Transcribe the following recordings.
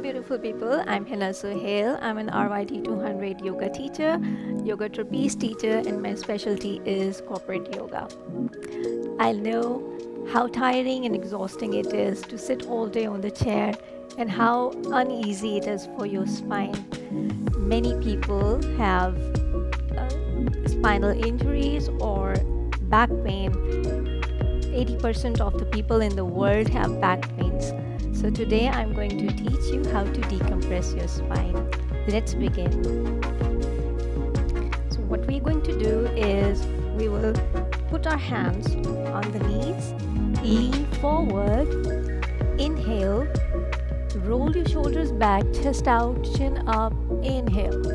beautiful people. I'm Hina. I'm an RYT 200 yoga teacher, yoga trapeze teacher, and my specialty is corporate yoga. I know how tiring and exhausting it is to sit all day on the chair and how uneasy it is for your spine. Many people have spinal injuries or back pain. 80% of the people in the world have back pains. So today I'm going to teach you how to decompress your spine. Let's begin. So what we're going to do is we will put our hands on the knees, lean forward, inhale, roll your shoulders back, chest out, chin up, inhale.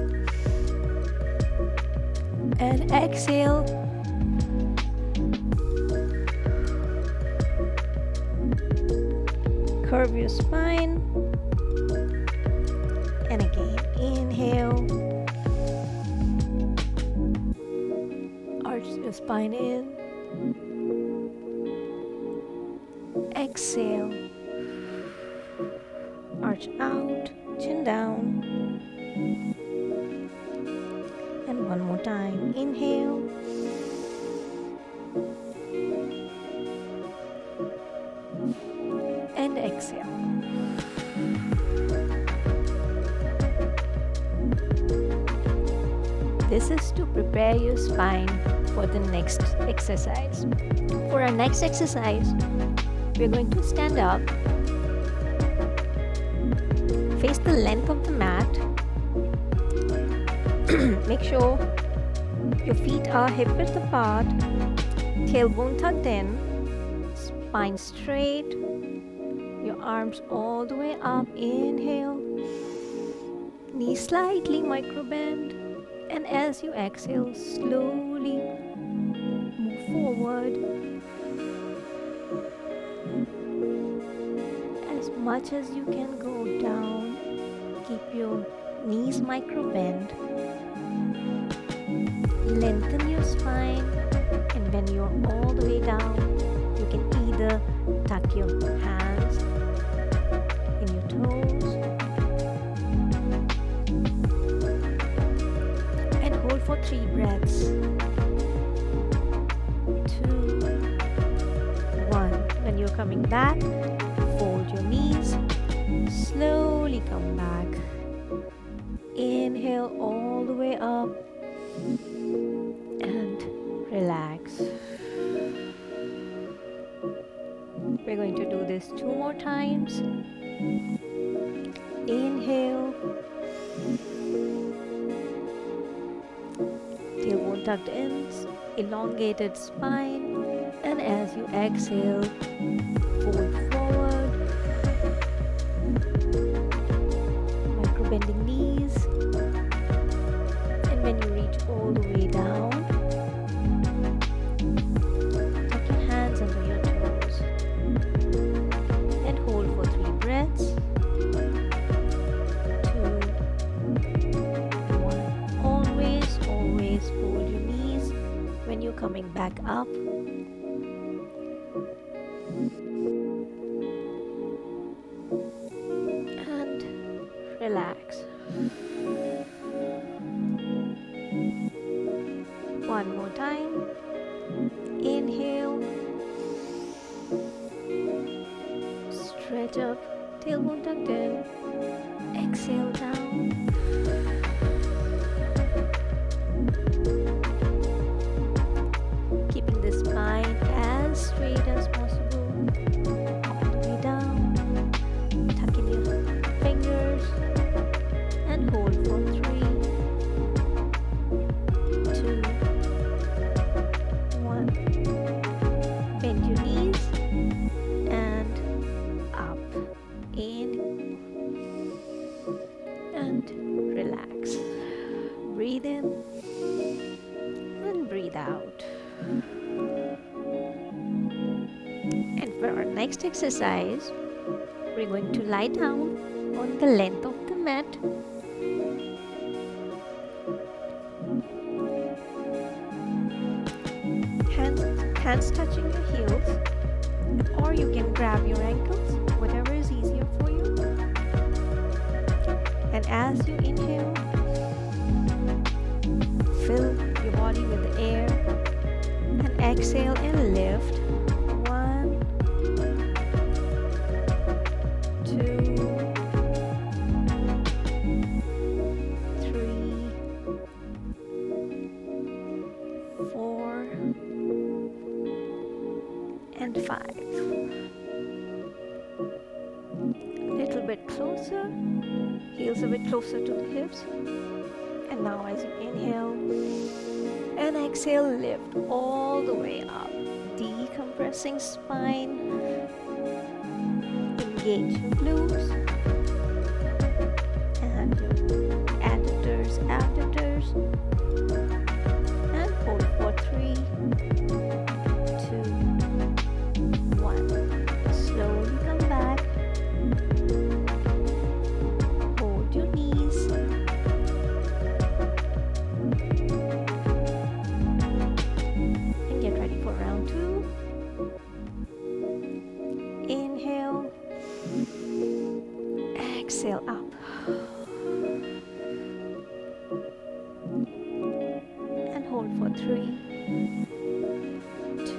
And exhale. Curve your spine. And again, inhale. Arch your spine in. Exhale. Arch out, chin down. And one more time. Inhale. And exhale. This is to prepare your spine for the next exercise. For our next exercise, we're going to stand up, face the length of the mat. Make sure your feet are hip width apart, tailbone tucked in, spine straight, your arms all the way up. Inhale, knees slightly micro bend, and as you exhale, slowly move forward. As much as you can go down, keep your knees micro bend. Lengthen your spine, and when you're all the way down, you can either tuck your hands in your toes and hold for 3 breaths. 2, 1. When you're coming back, fold your knees, slowly come back. Inhale all the way up and relax. We're going to do this 2 more times. Inhale, tailbone tucked in, elongated spine, and as you exhale, fold forward, micro bending knees, and when you reach all the way down, tuck your hands under your toes and hold for 3 breaths. 2, 1. Always fold your knees when you're coming back up. And relax. One more time. Inhale. Stretch up, tailbone tucked in. Exhale down. Keeping the spine as straight as possible. All the way down. Tuck in your fingers and hold for 3, 2, 1. Bend your knees and up. In and relax. Breathe in and breathe out. And for our next exercise, we're going to lie down on the length of the mat. Hands touching your heels, or you can grab your ankles, whatever is easier for you. And as you inhale, fill your body with the air and exhale and lift. 1, 2, 3, 4, and 5. A little bit closer, heels a bit closer to the hips. And now as you inhale and exhale, lift all the way up, decompressing spine. Engage your glutes and your adductors, and hold for 3, 2, 1. Slowly come back. Hold your knees. And get ready for round 2. Inhale. Exhale up. And hold for 3, 2,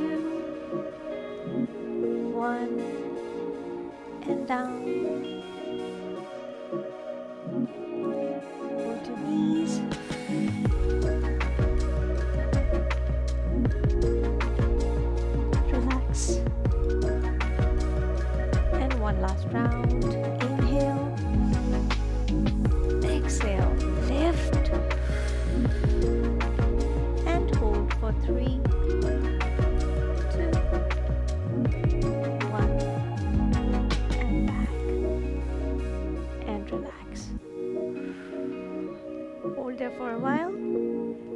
1, and down. Hold your knees. Relax. And one last round. Inhale. Exhale. Lift. And hold for 3, 2, 1. And back. And relax. Hold there for a while.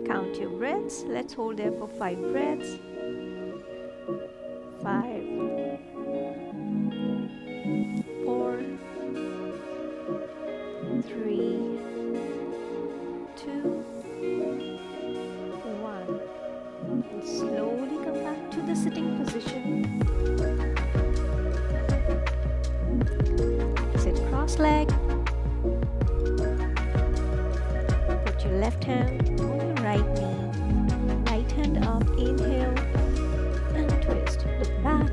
Count your breaths. Let's hold there for 5 breaths. 5, 4, 3, 2, 1. And slowly come back to the sitting position. Sit cross-legged. Put your left hand on your right knee. Right hand up. Inhale and twist. Look back.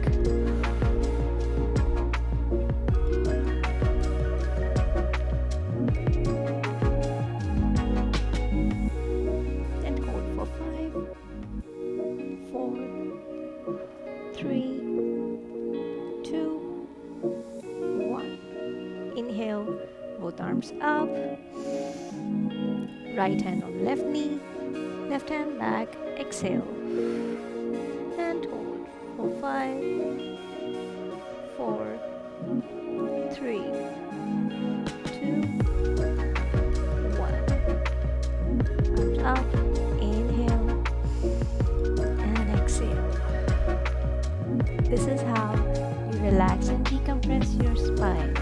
And hold for 5, 4, 3, 2, 1. Inhale, both arms up. Right hand on left knee. Left hand back. Exhale. And hold for 5, 4, 3, 2, 1. Arms up. Inhale and exhale. This is how you relax and decompress your spine.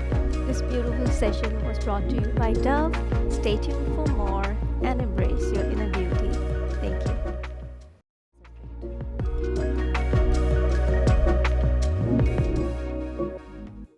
This beautiful session was brought to you by Dove. Stay tuned for more and embrace your inner